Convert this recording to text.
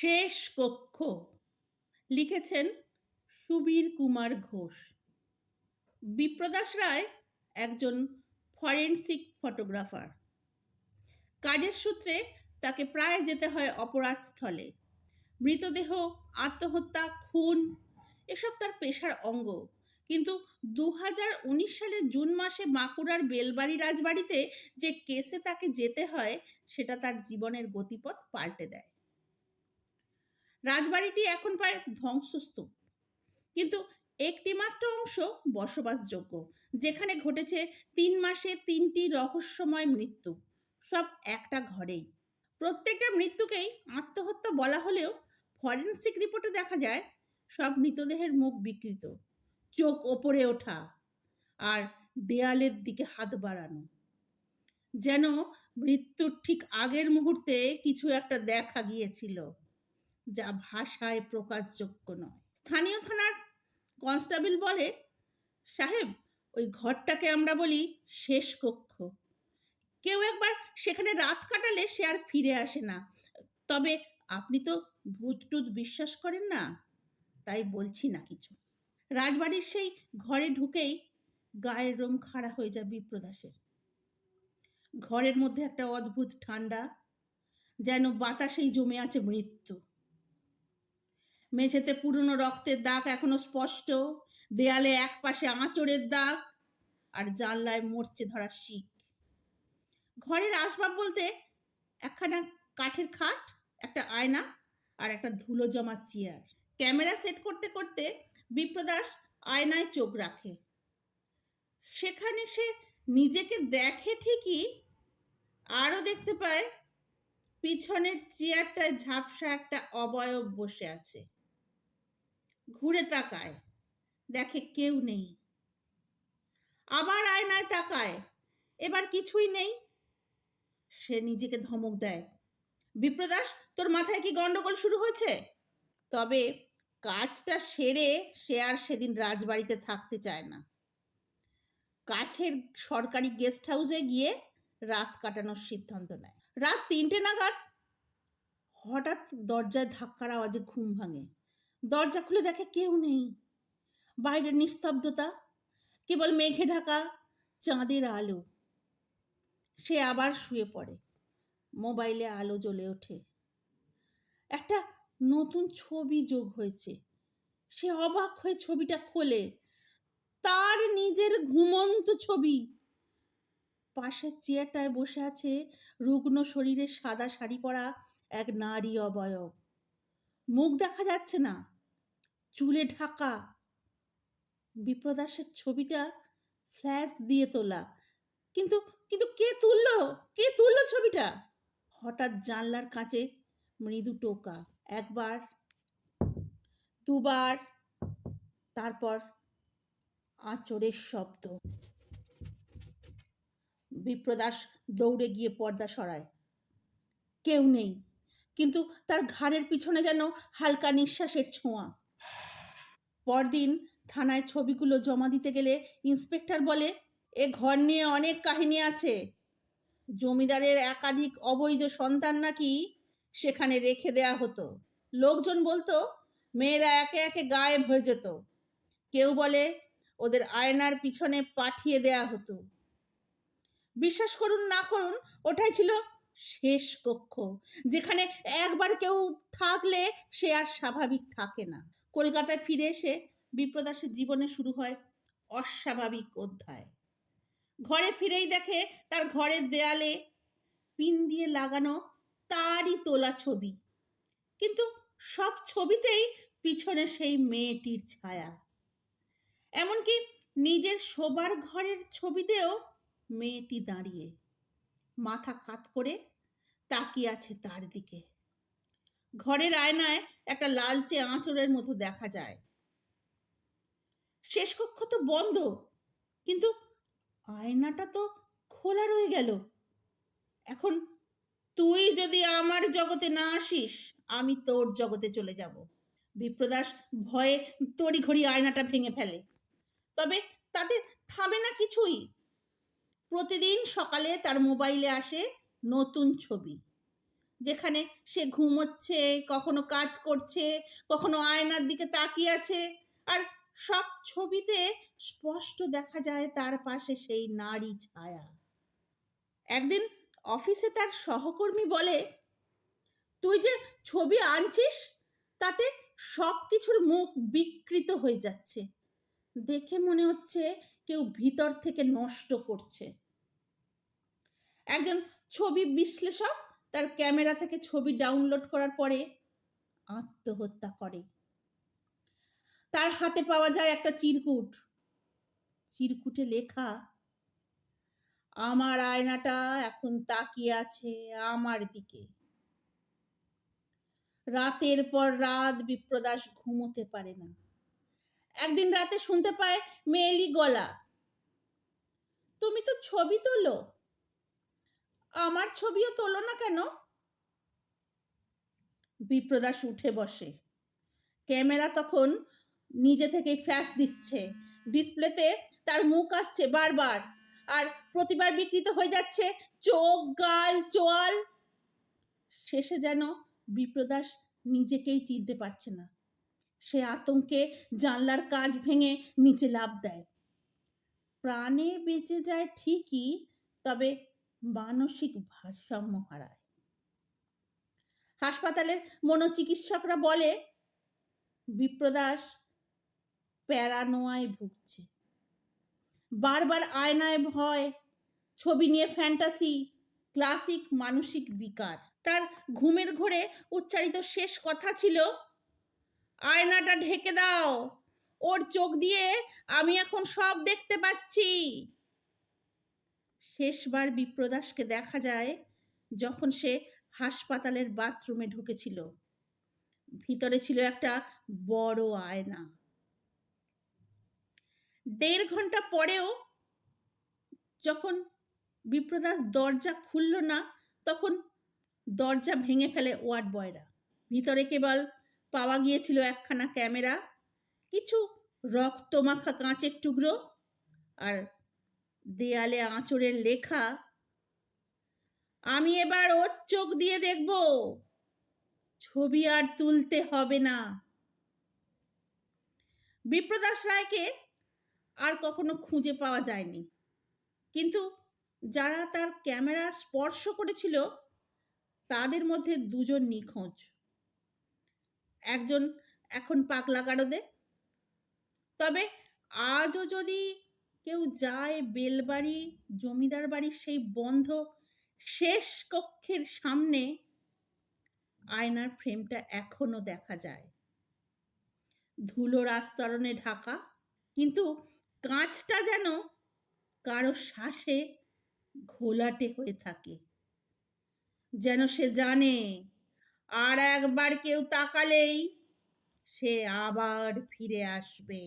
শেষ কক্ষ লিখেছেন সুবীর কুমার ঘোষ। বিপ্রদাস রায় একজন ফরেনসিক ফটোগ্রাফার। কাজের সূত্রে তাকে প্রায় যেতে হয় অপরাধ স্থলে। মৃতদেহ, আত্মহত্যা, খুন এসব তার পেশার অঙ্গ। কিন্তু 2019 সালের জুন মাসে বাঁকুড়ার বেলবাড়ি রাজবাড়িতে যে কেসে তাকে যেতে হয় সেটা তার জীবনের গতিপথ পাল্টে দেয়। রাজবাড়িটি এখন প্রায় ধ্বংসস্তূপ, কিন্তু একটি মাত্র অংশ বসবাসযোগ্য, যেখানে ঘটেছে 3 মাসে 3টি রহস্যময় মৃত্যু, সব একটা ঘরেই। প্রত্যেকটা মৃত্যুকেই আত্মহত্যা বলা হলেও ফরেনসিক রিপোর্টে দেখা যায় সব মৃতদেহের মুখ বিকৃত, চোখ ওপরে ওঠা আর দেয়ালের দিকে হাত বাড়ানো, যেন মৃত্যুর ঠিক আগের মুহূর্তে কিছু একটা দেখা গিয়েছিল যা ভাষায় প্রকাশযোগ্য নয়। স্থানীয় থানার কনস্টেবল বলে, সাহেব, ওই ঘরটাকে আমরা বলি শেষ কক্ষ। কেউ একবার সেখানে রাত কাটালে সে আর ফিরে আসে না। তবে আপনি তো ভূত টুত বিশ্বাস করেন না, তাই বলছি না কিছু। রাজবাড়ির সেই ঘরে ঢুকেই গায়ের রোম খাড়া হয়ে যায় বিপ্রদাসের। ঘরের মধ্যে একটা অদ্ভুত ঠান্ডা, যেন বাতাসেই জমে আছে মৃত্যু। মেঝেতে পুরনো রক্তের দাগ এখনো স্পষ্ট, দেয়ালে এক পাশে আঁচড়ের দাগ, আর জানলায় মরচে ধরা শিক। ঘরের আসবাব বলতে একখানা কাঠের খাট, একটা আয়না আর একটা ধুলো জমা চেয়ার। ক্যামেরা সেট করতে করতে বিপ্রদাস আয়নায় চোখ রাখে। সেখানে সে নিজেকে দেখে ঠিকই, আরও দেখতে পায় পিছনের চেয়ারটায় ঝাপসা একটা অবয়ব বসে আছে। ঘুরে তাকায়, দেখে কেউ নেই। আবার আয়নায় তাকায়, এবার কিছুই নেই। সে নিজেকে ধমক দেয়, বিপ্রদাস, তোর মাথায় কি গন্ডগোল শুরু হয়েছে? তবে কাজটা সেরে সে আর সেদিন রাজবাড়িতে থাকতে চায় না। কাছের সরকারি গেস্ট হাউসে গিয়ে রাত কাটানোর সিদ্ধান্ত নেয়। রাত 3টে নাগাদ হঠাৎ দরজায় ধাক্কার আওয়াজে ঘুম ভাঙে। দরজা খুলে দেখে কেউ নেই। বাইরে নিস্তব্ধতা, কেবল মেঘে ঢাকা চাঁদের আলো। সে আবার শুয়ে পড়ে। মোবাইলে আলো জ্বলে ওঠে। একটা নতুন ছবি যোগ হয়েছে। সে অবাক হয়ে ছবিটা খোলে। তার নিজের ঘুমন্ত ছবি। পাশের চেয়ারটায় বসে আছে রুগ্ন শরীরে সাদা শাড়ি পরা এক নারী অবয়ব। মুখ দেখা যাচ্ছে না, চুলে ঢাকা। বিপ্রদাসের ছবিটা ফ্ল্যাশ দিয়ে তোলা, কিন্তু কিন্তু কে তুললো ছবিটা? হঠাৎ জানলার কাছে মৃদু টোকা, একবার, দুবার, তারপর আঁচড়ের শব্দ। বিপ্রদাস দৌড়ে গিয়ে পর্দা সরায়। কেউ নেই, কিন্তু তার ঘাড়ের পিছনে যেন হালকা নিঃশ্বাসের ছোঁয়া। পরদিন থানায় ছবিগুলো জমা দিতে গেলে ইন্সপেক্টর বলে, এ ঘর নিয়ে অনেক কাহিনী আছে। জমিদারের একাধিক অবৈধ সন্তান নাকি সেখানে রেখে দেয়া হতো। লোকজন বলতো মেয়েরা একে একে গায়েব হয়ে যেত। কেউ বলে ওদের আয়নার পিছনে পাঠিয়ে দেয়া হতো। বিশ্বাস করুন না করুন, ওটাই ছিল শেষ কক্ষ, যেখানে একবার কেউ থাকলে সে আর স্বাভাবিক থাকে না। কলকাতায় ফিরে এসে বিপ্রদাসের জীবনে শুরু হয় অস্বাভাবিক অধ্যায়। ঘরে ফিরেই দেখে তার ঘরের দেয়ালে পিন দিয়ে লাগানো তারই তোলা ছবি, কিন্তু সব ছবিতেই পিছনে সেই মেয়েটির ছায়া। এমনকি নিজের শোবার ঘরের ছবিতেও মেয়েটি দাঁড়িয়ে মাথা কাত করে তাকিয়ে আছে তার দিকে। ঘরের আয়নায় একটা লালচে আঁচড়ের মতো দেখা যায়। শেষ কক্ষ তো বন্ধ, কিন্তু আয়নাটা তো খোলা রয়ে গেল। এখন তুই যদি আমার জগতে না আসিস, আমি তোর জগতে চলে যাব। বিপ্রদাস ভয়ে তড়িঘড়ি আয়নাটা ভেঙে ফেলে। তবে তাতে থামে না কিছুই। প্রতিদিন সকালে তার মোবাইলে আসে নতুন ছবি। যেখানে সে ঘুমোচ্ছে, কখনো কাজ করছে, কখনো আয়নার দিকে তাকিয়ে আছে, আর সব ছবিতে স্পষ্ট দেখা যায় তার পাশে সেই নারী ছায়া। একদিন অফিসে তার সহকর্মী বলে, তুই যে ছবি আনছিস তাতে সবকিছুর মুখ বিকৃত হয়ে যাচ্ছে, দেখে মনে হচ্ছে কেউ ভিতর থেকে নষ্ট করছে। একজন ছবি বিশ্লেষক তার ক্যামেরা থেকে ছবি ডাউনলোড করার পরে আত্মহত্যা করে। তার হাতে পাওয়া যায় একটা চিরকুট, চিরকুটে লেখা, আমার আয়নাটা এখন তাকিয়ে আছে আমার দিকে। রাতের পর রাত বিপ্রদাস ঘুমোতে পারে না। একদিন রাতে শুনতে পায় মেয়েলি গলা, তুমি তো ছবি তোলো, আমার ছবিও তোলো না কেন? বিপ্রদাস উঠে বসে। ক্যামেরা তখন নিজে থেকেই ফ্ল্যাশ দিচ্ছে, ডিসপ্লেতে তার মুখ আসছে বারবার, আর প্রতিবার বিকৃত হয়ে যাচ্ছে চোখ, গাল, চোয়াল। শেষে যেন বিপ্রদাস নিজেকেই চিনতে পারছে না। সে আতঙ্কে জানলার কাঁচ ভেঙে নিচে লাফ দেয়। প্রাণে বেঁচে যায় ঠিকই, তবে মানসিক ভারসাম্য হারায়। হাসপাতালের মনোচিকিৎসকরা বলে বিপ্রদাস প্যারানোয়ায় ভুগছে। বারবার আয়নায় ভয়, ছবি নিয়ে ফ্যান্টাসি, ক্লাসিক মানসিক বিকার। তার ঘুমের ঘোরে উচ্চারিত শেষ কথা ছিল, আয়নাটা ঢেকে দাও, ওর চোখ দিয়ে আমি এখন সব দেখতে পাচ্ছি। শেষবার বিপ্রদাসকে দেখা যায় যখন সে হাসপাতালের বাথরুমে ঢুকেছিল। ভিতরে ছিল একটা বড় আয়না। 1.5 ঘন্টা পরেও যখন বিপ্রদাস দরজা খুলল না, তখন দরজা ভেঙে ফেলে ওয়ার্ড বয়রা। ভিতরে কেবল পাওয়া গিয়েছিল একখানা ক্যামেরা, কিছু রক্তমাখা কাঁচের টুকরো, আর দেয়ালে আঁচড়ের লেখা, আমি এবার ওর চোখ দিয়ে দেখব, ছবি আর তুলতে হবে না। বিপ্রদাস রায়কে আর কখনো খুঁজে পাওয়া যায়নি, কিন্তু যারা তার ক্যামেরা স্পর্শ করেছিল তাদের মধ্যে 2 জন নিখোঁজ। একজন এখন পাগলা গারদে। তবে আজও যদি কেউ যায় বেলবাড়ি জমিদার বাড়ির সেই বন্ধ শেষ কক্ষের সামনে, আয়নার ফ্রেমটা এখনো দেখা যায়, ধুলোর আস্তরণে ঢাকা, কিন্তু কাঁচটা যেন কারো শ্বাসে ঘোলাটে হয়ে থাকে, যেন সে জানে আর একবার কেউ তাকালেই সে আবার ফিরে আসবে।